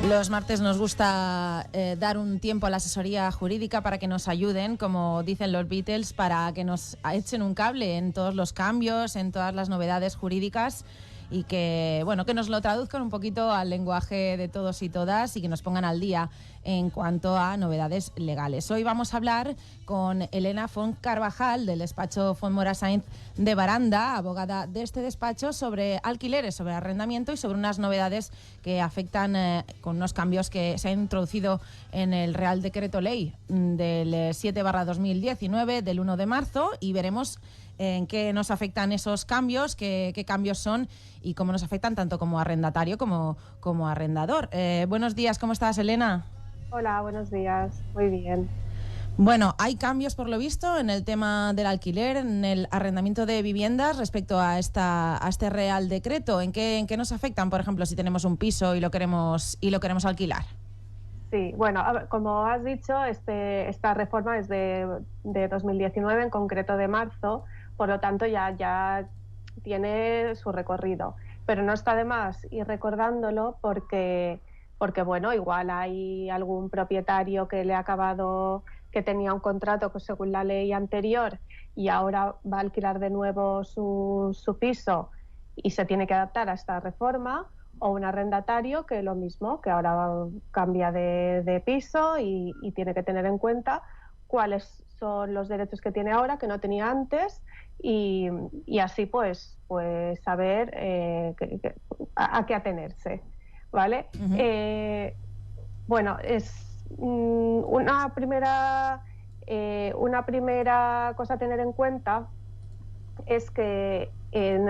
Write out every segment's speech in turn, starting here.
Los martes nos gusta dar un tiempo a la asesoría jurídica para que nos ayuden, como dicen los Beatles, para que nos echen un cable en todos los cambios, en todas las novedades jurídicas y que, bueno, que nos lo traduzcan un poquito al lenguaje de todos y todas y que nos pongan al día en cuanto a novedades legales. Hoy vamos a hablar con Elena Font Carvajal del despacho Font Mora Sainz de Baranda, abogada de este despacho, sobre alquileres, sobre arrendamiento y sobre unas novedades que afectan con unos cambios que se han introducido en el Real Decreto Ley del 7/2019 del 1 de marzo y veremos en qué nos afectan esos cambios, qué cambios son y cómo nos afectan tanto como arrendatario como arrendador. Buenos días, ¿cómo estás, Elena? Hola, buenos días. Muy bien. Bueno, hay cambios por lo visto en el tema del alquiler, en el arrendamiento de viviendas respecto a este Real Decreto. ¿En qué nos afectan, por ejemplo, si tenemos un piso y lo queremos alquilar? Sí, bueno, a ver, como has dicho, esta reforma es de 2019, en concreto de marzo, por lo tanto ya tiene su recorrido. Pero no está de más ir recordándolo porque bueno, igual hay algún propietario que le ha acabado, que tenía un contrato según la ley anterior y ahora va a alquilar de nuevo su piso y se tiene que adaptar a esta reforma, o un arrendatario que lo mismo, que ahora cambia de piso y tiene que tener en cuenta cuáles son los derechos que tiene ahora, que no tenía antes, y así pues saber a qué atenerse, ¿vale? Uh-huh. Bueno, es una primera cosa a tener en cuenta es que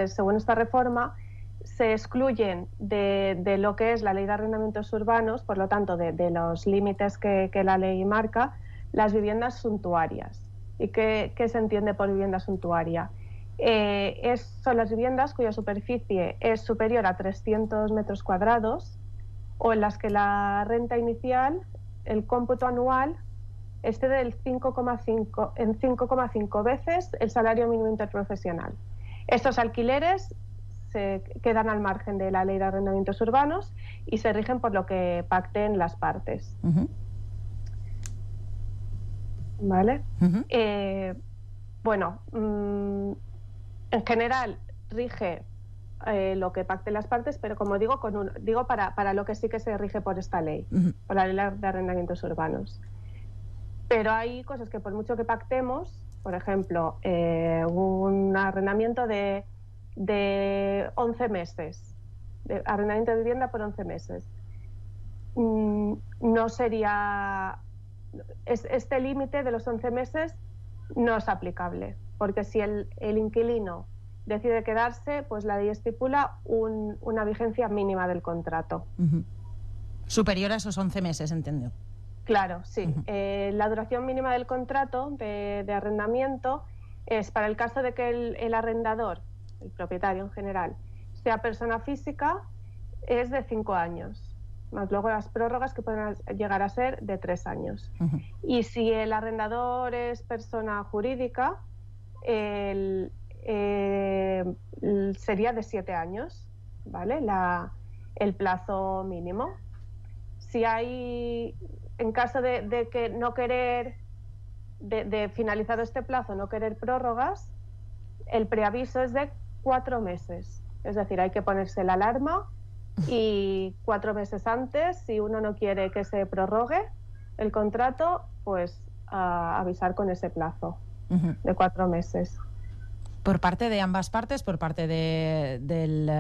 según esta reforma se excluyen de lo que es la ley de arrendamientos urbanos, por lo tanto de los límites que la ley marca, las viviendas suntuarias. ¿Y qué se entiende por vivienda suntuaria? Son las viviendas cuya superficie es superior a 300 metros cuadrados o en las que la renta inicial, el cómputo anual, excede en 5,5 veces el salario mínimo interprofesional. Estos alquileres se quedan al margen de la ley de arrendamientos urbanos y se rigen por lo que pacten las partes. Uh-huh. ¿Vale? Uh-huh. Bueno, en general rige lo que pacten las partes, pero como digo, para lo que sí que se rige por esta ley, Uh-huh. por la ley de arrendamientos urbanos. Pero hay cosas que por mucho que pactemos, por ejemplo, un arrendamiento de 11 meses, de arrendamiento de vivienda por 11 meses, no sería, este límite de los 11 meses no es aplicable, porque si el inquilino decide quedarse, pues la ley estipula una vigencia mínima del contrato. Uh-huh. Superior a esos 11 meses, entiendo. Claro, sí. Uh-huh. La duración mínima del contrato de arrendamiento es, para el caso de que el arrendador, el propietario en general, sea persona física, es de 5 años, más luego las prórrogas que pueden llegar a ser de 3 años. Uh-huh. Y si el arrendador es persona jurídica, sería de 7 años, ¿vale? El plazo mínimo. Si hay, en caso de que no querer, de finalizado este plazo, no querer prórrogas, el preaviso es de 4 meses. Es decir, hay que ponerse la alarma y 4 meses antes, si uno no quiere que se prorrogue el contrato, pues avisar con ese plazo Uh-huh. de 4 meses. Por parte de ambas partes, por parte del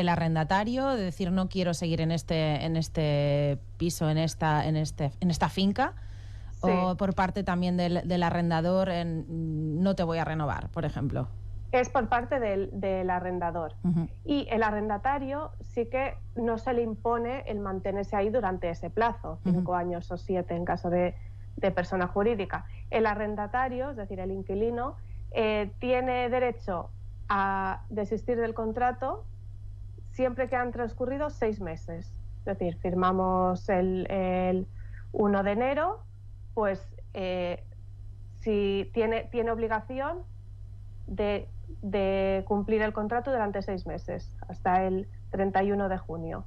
arrendatario, de decir no quiero seguir en este piso, en esta finca, sí. O por parte también del arrendador no te voy a renovar, por ejemplo. Es por parte del arrendador. Uh-huh. Y el arrendatario sí que no se le impone el mantenerse ahí durante ese plazo, 5 años o 7 en caso de persona jurídica. El arrendatario, es decir, el inquilino, tiene derecho a desistir del contrato siempre que han transcurrido 6 meses. Es decir, firmamos el 1 de enero, pues si tiene obligación de cumplir el contrato durante 6 meses, hasta el 31 de junio,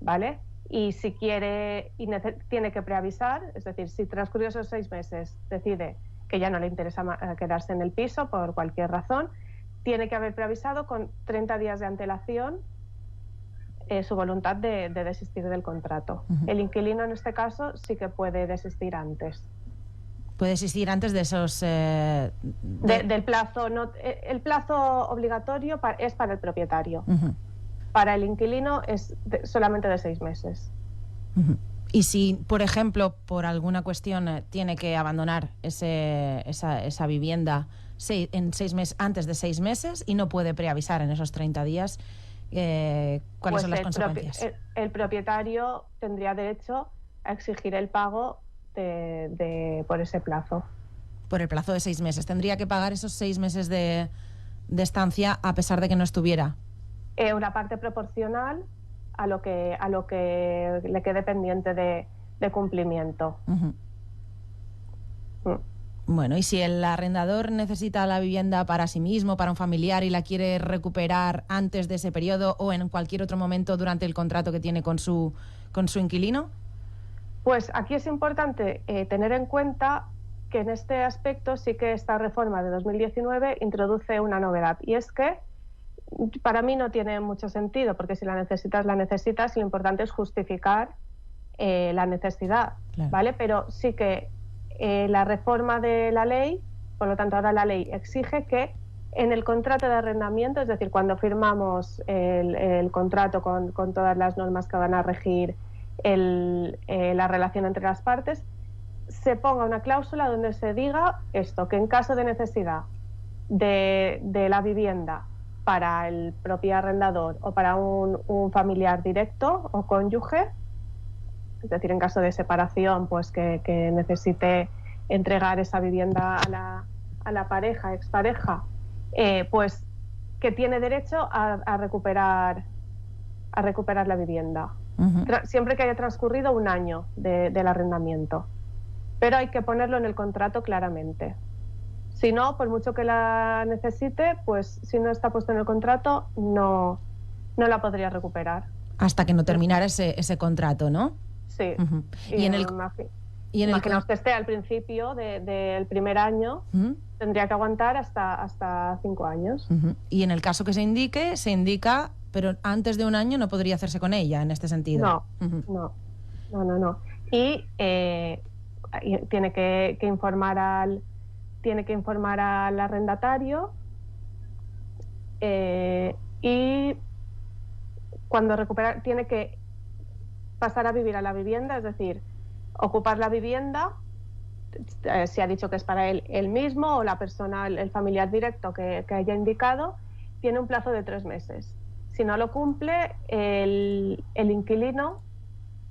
¿vale? y si quiere tiene que preavisar, es decir, si transcurridos esos 6 meses decide que ya no le interesa quedarse en el piso por cualquier razón, tiene que haber preavisado con 30 días de antelación su voluntad de desistir del contrato. El inquilino en este caso sí que puede desistir antes. Puede desistir antes de esos... Del plazo. El plazo obligatorio es para el propietario. Para el inquilino es solamente de 6 meses. Y si, por ejemplo, por alguna cuestión tiene que abandonar esa vivienda antes de 6 meses y no puede preavisar en esos 30 días, ¿cuáles son las consecuencias? El propietario tendría derecho a exigir el pago por ese plazo. Por el plazo de 6 meses. ¿Tendría que pagar esos 6 meses de estancia a pesar de que no estuviera? Una parte proporcional a lo que le quede pendiente de cumplimiento. Bueno, y si el arrendador necesita la vivienda para sí mismo, para un familiar, y la quiere recuperar antes de ese periodo o en cualquier otro momento durante el contrato que tiene con su inquilino. Pues aquí es importante tener en cuenta que en este aspecto sí que esta reforma de 2019 introduce una novedad, y es que para mí no tiene mucho sentido, porque si la necesitas, lo importante es justificar la necesidad, claro. ¿vale? Pero sí que la reforma de la ley, por lo tanto ahora la ley exige que en el contrato de arrendamiento, es decir, cuando firmamos el contrato con todas las normas que van a regir la relación entre las partes, se ponga una cláusula donde se diga esto, que en caso de necesidad de la vivienda para el propio arrendador o para un familiar directo o cónyuge, es decir, en caso de separación, pues que necesite entregar esa vivienda a la pareja, expareja, pues que tiene derecho a recuperar la vivienda. Siempre que haya transcurrido un año del arrendamiento. Pero hay que ponerlo en el contrato claramente. Si no, por mucho que la necesite, pues si no está puesto en el contrato, no la podría recuperar. Hasta que no terminara ese contrato, ¿no? Sí. Imaginaos que esté al principio del primer año, tendría que aguantar hasta 5 años. Y en el caso que se indica, pero antes de un año no podría hacerse con ella, en este sentido. No. Y tiene que informar al arrendatario, y cuando recupera tiene que pasar a vivir a la vivienda, es decir, ocupar la vivienda, si ha dicho que es para él mismo o la persona, el familiar directo que haya indicado, tiene un plazo de 3 meses. Si no lo cumple, el inquilino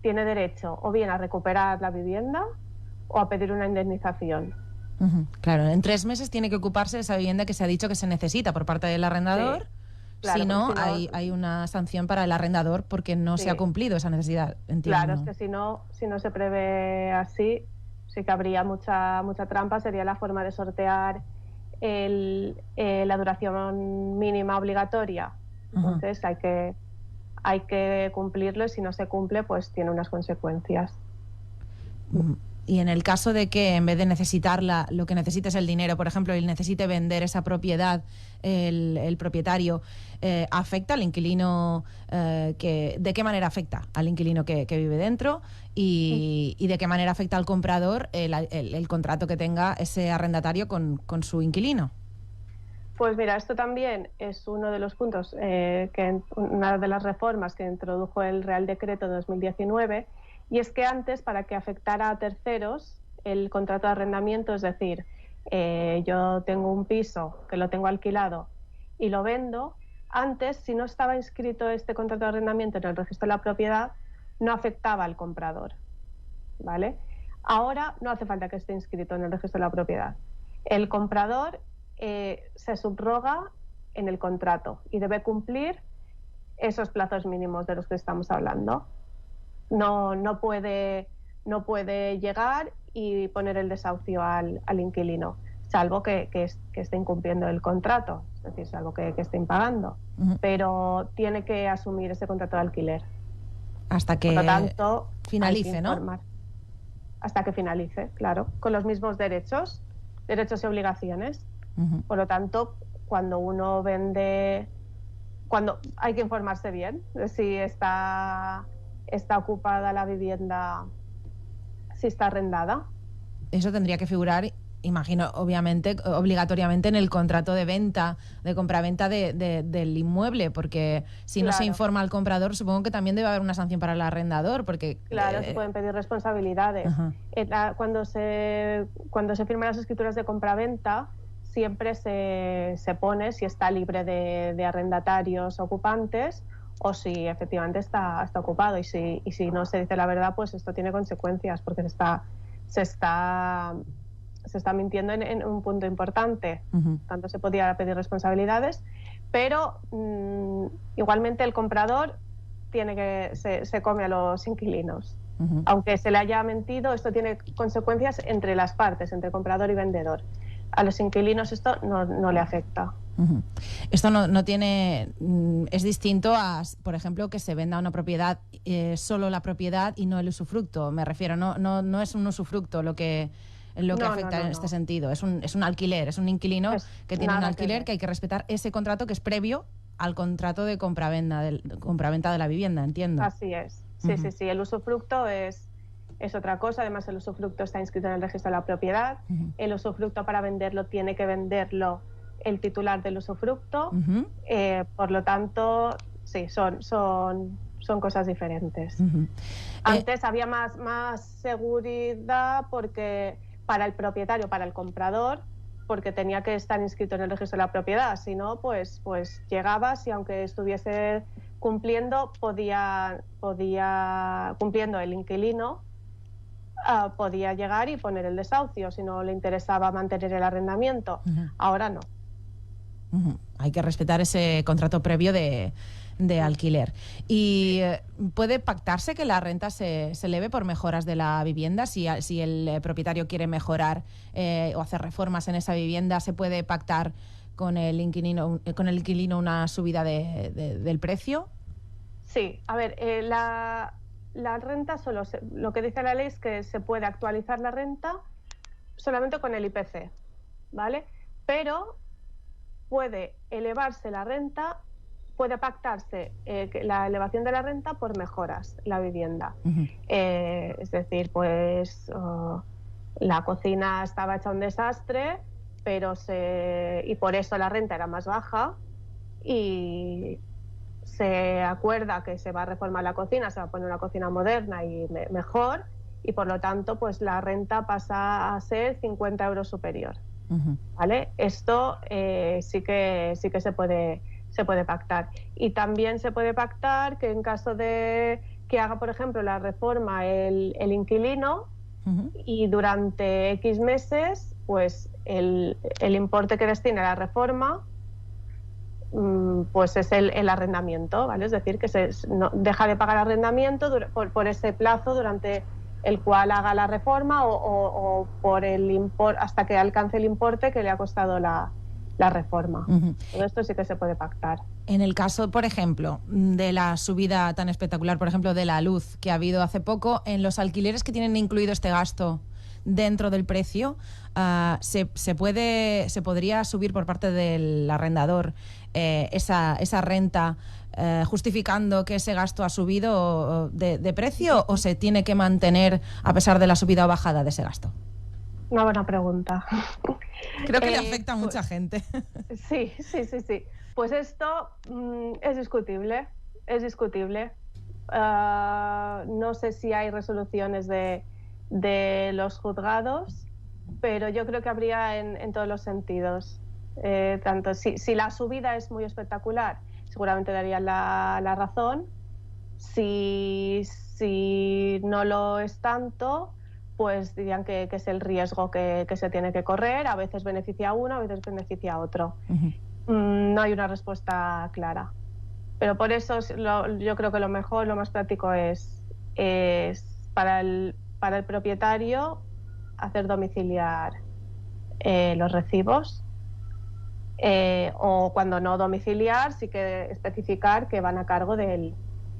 tiene derecho o bien a recuperar la vivienda o a pedir una indemnización. Claro, en 3 meses tiene que ocuparse de esa vivienda que se ha dicho que se necesita por parte del arrendador. Sí. Claro, si no, hay una sanción para el arrendador porque no se ha cumplido esa necesidad, entiendo. Claro, es que si no se prevé así, sí que habría mucha trampa. Sería la forma de sortear la duración mínima obligatoria. Entonces hay que cumplirlo, y si no se cumple, pues tiene unas consecuencias. Y en el caso de que en vez de necesitarla, lo que necesite es el dinero, por ejemplo, y necesite vender esa propiedad, el propietario, ¿afecta al inquilino? ¿De qué manera afecta al inquilino que vive dentro? Y de qué manera afecta al comprador el contrato que tenga ese arrendatario con su inquilino? Pues mira, esto también es uno de los puntos, una de las reformas que introdujo el Real Decreto de 2019, y es que antes, para que afectara a terceros el contrato de arrendamiento, es decir, yo tengo un piso que lo tengo alquilado y lo vendo, antes, si no estaba inscrito este contrato de arrendamiento en el registro de la propiedad, no afectaba al comprador, ¿vale? Ahora no hace falta que esté inscrito en el registro de la propiedad. El comprador se subroga en el contrato y debe cumplir esos plazos mínimos de los que estamos hablando. No puede llegar y poner el desahucio al inquilino, salvo que esté incumpliendo el contrato, es decir, salvo que esté impagando, pero tiene que asumir ese contrato de alquiler. Hasta que por lo tanto, finalice, ¿no? Hasta que finalice, claro, con los mismos derechos y obligaciones. Por lo tanto, cuando uno vende, cuando hay que informarse bien de si está ocupada la vivienda, si está arrendada. Eso tendría que figurar, imagino, obviamente, obligatoriamente en el contrato de venta, de compraventa del inmueble, porque si no se informa al comprador, supongo que también debe haber una sanción para el arrendador, porque... Claro, se pueden pedir responsabilidades. Cuando se firman las escrituras de compraventa, siempre se pone si está libre de arrendatarios ocupantes o si efectivamente está ocupado. Y si no se dice la verdad, pues esto tiene consecuencias, porque se está mintiendo en un punto importante. Tanto se podía pedir responsabilidades, pero igualmente el comprador se come a los inquilinos. Aunque se le haya mentido, esto tiene consecuencias entre las partes, entre comprador y vendedor. A los inquilinos esto no le afecta. Esto no tiene... Es distinto a, por ejemplo, que se venda una propiedad, solo la propiedad y no el usufructo. Me refiero, no es un usufructo lo que afecta en este sentido. Es un alquiler, es un inquilino que tiene un alquiler que hay que respetar ese contrato que es previo al contrato de compraventa de la vivienda, entiendo. Así es. Sí. El usufructo es otra cosa. Además, el usufructo está inscrito en el registro de la propiedad. El usufructo, para venderlo, tiene que venderlo el titular del usufructo. Por lo tanto, sí, son cosas diferentes. Antes había más seguridad porque para el propietario, para el comprador, porque tenía que estar inscrito en el registro de la propiedad. Si no, pues llegabas y aunque estuviese cumpliendo, cumpliendo el inquilino, podía llegar y poner el desahucio si no le interesaba mantener el arrendamiento. Ahora no. Hay que respetar ese contrato previo de alquiler. ¿Y puede pactarse que la renta se eleve por mejoras de la vivienda? Si el propietario quiere mejorar o hacer reformas en esa vivienda, ¿se puede pactar con el inquilino una subida del precio? Sí, a ver, la renta lo que dice la ley es que se puede actualizar la renta solamente con el IPC, ¿vale? Pero puede elevarse la renta, puede pactarse la elevación de la renta por mejoras en la vivienda. Es decir, pues la cocina estaba hecha un desastre, y por eso la renta era más baja, y se acuerda que se va a reformar la cocina, se va a poner una cocina moderna y mejor, y por lo tanto pues la renta pasa a ser 50 euros superior. ¿Vale? Esto sí que se puede pactar. Y también se puede pactar que en caso de que haga, por ejemplo, la reforma el inquilino, y durante X meses, pues el importe que destine a la reforma pues es el arrendamiento, ¿vale? Es decir, que deja de pagar arrendamiento por ese plazo durante el cual haga la reforma o por el importe hasta que alcance el importe que le ha costado la reforma. Todo esto sí que se puede pactar. En el caso, por ejemplo, de la subida tan espectacular, por ejemplo, de la luz que ha habido hace poco, en los alquileres que tienen incluido este gasto dentro del precio, se podría subir por parte del arrendador esa renta, justificando que ese gasto ha subido de precio, o se tiene que mantener a pesar de la subida o bajada de ese gasto? Una buena pregunta. Creo que le afecta a mucha gente. Sí. Pues esto es discutible. No sé si hay resoluciones de los juzgados, pero yo creo que habría en todos los sentidos. Tanto si la subida es muy espectacular, seguramente darían la razón. Si no lo es tanto, pues dirían que es el riesgo que se tiene que correr. A veces beneficia a uno, a veces beneficia a otro. No hay una respuesta clara. Pero por eso yo creo que lo mejor, lo más práctico es para el propietario hacer domiciliar los recibos, o cuando no domiciliar, sí que especificar que van a cargo del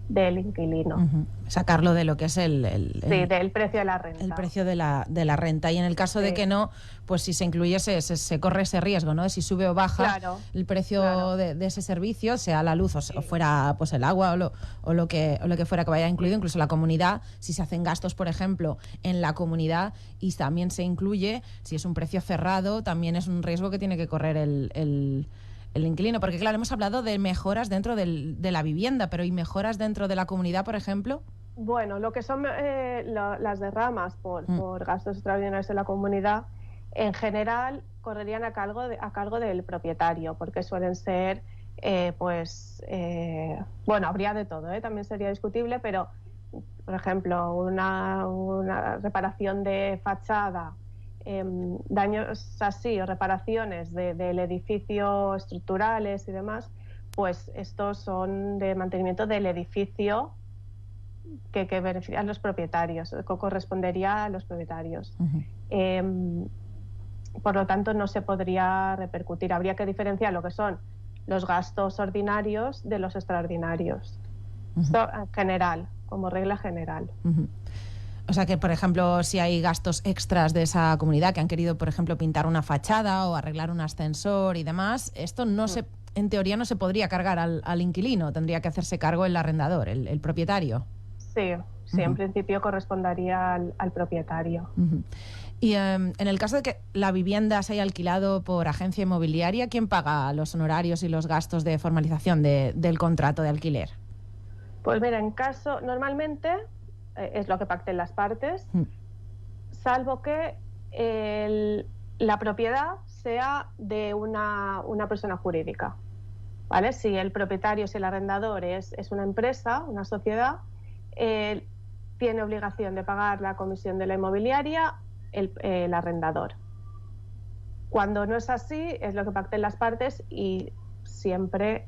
del inquilino. Sacarlo de lo que es sí, del precio de la renta. El precio de la renta. Y en el caso de que no, pues si se incluye, se corre ese riesgo, ¿no? De si sube o baja el precio de ese servicio, sea la luz o fuera pues el agua o lo que fuera que vaya incluido, incluso la comunidad, si se hacen gastos, por ejemplo, en la comunidad y también se incluye, si es un precio cerrado, también es un riesgo que tiene que correr el inquilino, porque claro, hemos hablado de mejoras dentro de la vivienda, pero ¿y mejoras dentro de la comunidad, por ejemplo? Bueno, lo que son las derramas por gastos extraordinarios de la comunidad, en general correrían a cargo del propietario, porque suelen ser, bueno, habría de todo, también sería discutible, pero, por ejemplo, una reparación de fachada, daños así o reparaciones del edificio estructurales y demás, pues estos son de mantenimiento del edificio que beneficia a los propietarios, que correspondería a los propietarios. Por lo tanto, no se podría repercutir. Habría que diferenciar lo que son los gastos ordinarios de los extraordinarios. Esto en general, como regla general. O sea que, por ejemplo, si hay gastos extras de esa comunidad que han querido, por ejemplo, pintar una fachada o arreglar un ascensor y demás, esto no en teoría no se podría cargar al inquilino, tendría que hacerse cargo el arrendador, el propietario. Sí, en principio correspondería al propietario. Y en el caso de que la vivienda se haya alquilado por agencia inmobiliaria, ¿quién paga los honorarios y los gastos de formalización del contrato de alquiler? Pues mira, normalmente es lo que pacten las partes, salvo que la propiedad sea de una persona jurídica, ¿vale? Si el propietario, si el arrendador es una empresa, una sociedad, tiene obligación de pagar la comisión de la inmobiliaria el arrendador. Cuando no es así, es lo que pacten las partes y siempre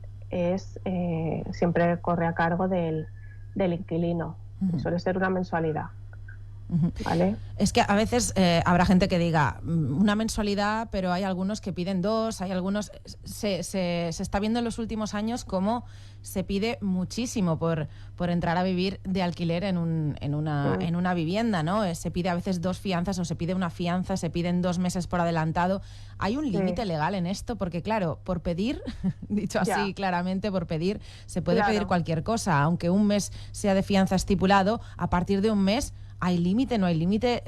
corre a cargo del inquilino. Suele ser una mensualidad. ¿Vale? Es que a veces habrá gente que diga una mensualidad, pero hay algunos que piden dos, hay algunos... Se está viendo en los últimos años cómo se pide muchísimo por entrar a vivir de alquiler en una vivienda, ¿no? Se pide a veces 2 fianzas o se pide una fianza, se piden 2 meses por adelantado. ¿Hay un límite legal en esto? Porque claro, por pedir, dicho así claramente, por pedir, se puede pedir cualquier cosa, aunque un mes sea de fianza estipulado, a partir de un mes... ¿Hay límite? ¿No hay límite?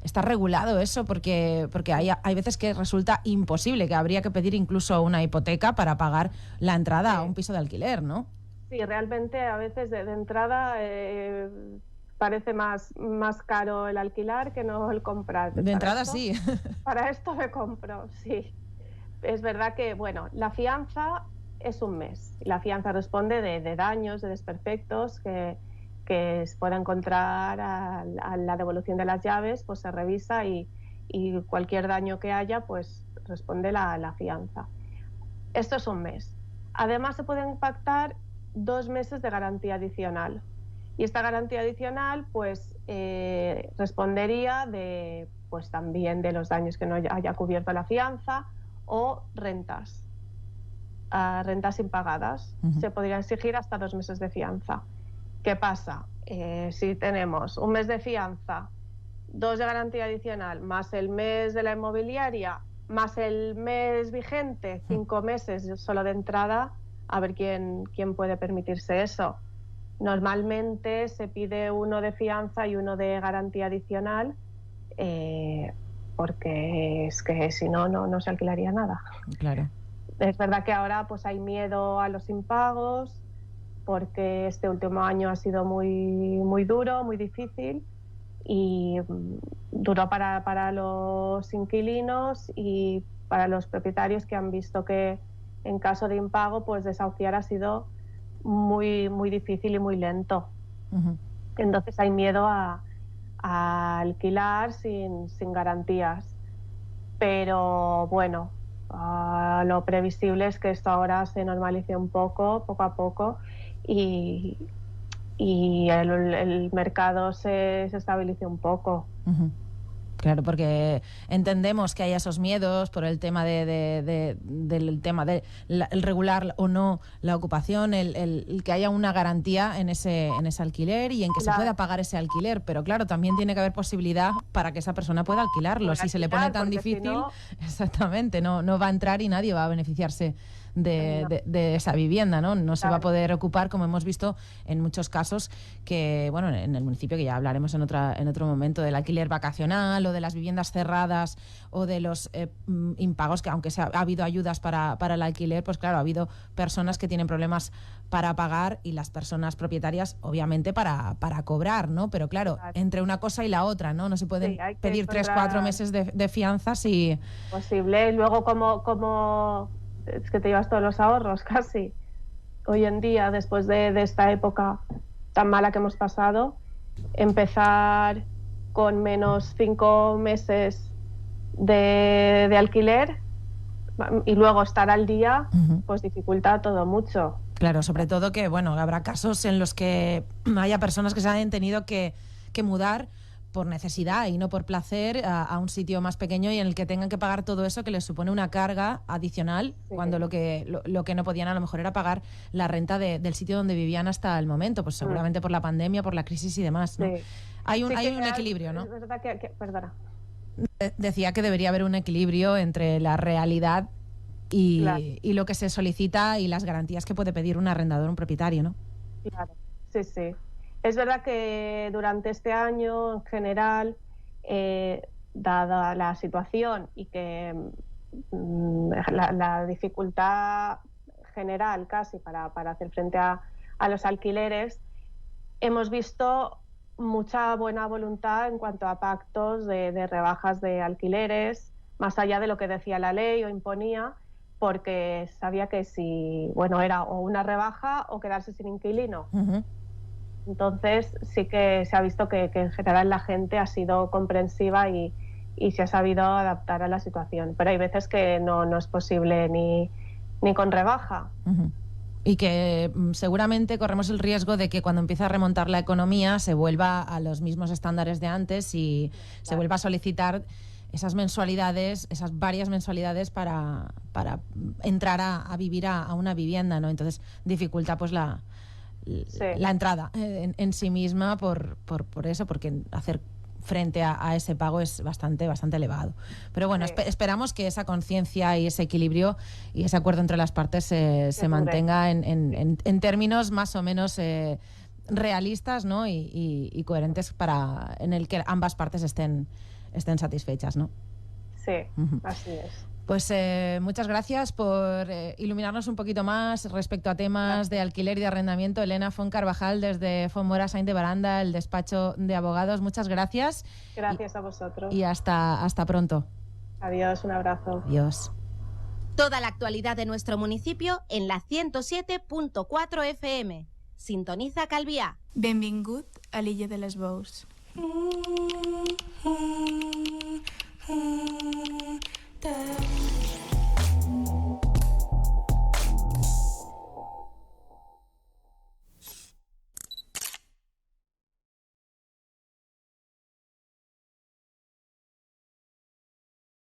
¿Está regulado eso? Porque hay veces que resulta imposible, que habría que pedir incluso una hipoteca para pagar la entrada a un piso de alquiler, ¿no? Sí, realmente a veces de entrada parece más caro el alquilar que no el comprar. De entrada sí. Para esto me compro, sí. Es verdad que, bueno, la fianza es un mes. La fianza responde de daños, de desperfectos que se pueda encontrar a la devolución de las llaves, pues se revisa y cualquier daño que haya, pues responde la fianza. Esto es un mes. Además, se pueden pactar 2 meses de garantía adicional. Y esta garantía adicional, pues, respondería pues también de los daños que no haya cubierto la fianza o rentas impagadas. Se podría exigir hasta 2 meses de fianza. ¿Qué pasa? Si tenemos un mes de fianza, 2 de garantía adicional, más el mes de la inmobiliaria, más el mes vigente, 5 meses solo de entrada, a ver quién puede permitirse eso. Normalmente se pide uno de fianza y uno de garantía adicional, porque es que si no se alquilaría nada. Claro. Es verdad que ahora pues hay miedo a los impagos, porque este último año ha sido muy duro, muy difícil y duro para los inquilinos y para los propietarios, que han visto que en caso de impago pues desahuciar ha sido muy difícil y muy lento. Entonces hay miedo a alquilar sin garantías, pero bueno, lo previsible es que esto ahora se normalice un poco a poco y el mercado se estabilice un poco. Claro, porque entendemos que hay esos miedos por el tema del tema de el regular o no la ocupación, el que haya una garantía en ese alquiler y en que se pueda pagar ese alquiler. Pero claro, también tiene que haber posibilidad para que esa persona pueda alquilarlo. Si se le pone tan difícil, si no, exactamente, no va a entrar y nadie va a beneficiarse de esa vivienda, ¿no? No se va a poder ocupar, como hemos visto en muchos casos, que, bueno, en el municipio, que ya hablaremos en otro momento, del alquiler vacacional o de las viviendas cerradas o de los impagos, que aunque ha habido ayudas para el alquiler, pues claro, ha habido personas que tienen problemas para pagar y las personas propietarias, obviamente, para cobrar, ¿no? Pero claro, entre una cosa y la otra, ¿no? No se pueden pedir 3-4 meses de fianzas y... Posible. Y luego, como es que te llevas todos los ahorros casi. Hoy en día, después de esta época tan mala que hemos pasado, empezar con menos 5 meses de alquiler y luego estar al día, pues dificulta todo mucho. Claro, sobre todo que, bueno, habrá casos en los que haya personas que se hayan tenido que mudar por necesidad y no por placer a un sitio más pequeño y en el que tengan que pagar todo eso, que les supone una carga adicional, cuando lo que no podían a lo mejor era pagar la renta del sitio donde vivían hasta el momento, pues seguramente por la pandemia, por la crisis y demás, ¿no? Hay un equilibrio, ¿no? Es verdad perdona. Decía que debería haber un equilibrio entre la realidad y lo que se solicita y las garantías que puede pedir un arrendador, un propietario, ¿no? Claro, sí. Es verdad que durante este año, en general, dada la situación y que la dificultad general casi para hacer frente a los alquileres, hemos visto mucha buena voluntad en cuanto a pactos de rebajas de alquileres, más allá de lo que decía la ley o imponía, porque sabía que era o una rebaja o quedarse sin inquilino. Entonces sí que se ha visto que en general la gente ha sido comprensiva y se ha sabido adaptar a la situación. Pero hay veces que no es posible ni con rebaja. Y que seguramente corremos el riesgo de que cuando empiece a remontar la economía se vuelva a los mismos estándares de antes y se vuelva a solicitar esas mensualidades, esas varias mensualidades para entrar a vivir a una vivienda, ¿no? Entonces dificulta pues la entrada en sí misma por eso, porque hacer frente a ese pago es bastante elevado. Pero bueno, esperamos que esa conciencia y ese equilibrio y ese acuerdo entre las partes se mantenga en términos más o menos realistas, ¿no? y coherentes en el que ambas partes estén satisfechas, ¿no? Sí, así es. Pues muchas gracias por iluminarnos un poquito más respecto a temas de alquiler y de arrendamiento. Elena Font Carvajal, desde Font Mora Saint de Baranda, el despacho de abogados. Muchas gracias. Gracias a vosotros. Y hasta pronto. Adiós, un abrazo. Adiós. Toda la actualidad de nuestro municipio en la 107.4 FM. Sintoniza Calvià. Benvingut a l'Illa de les Bous.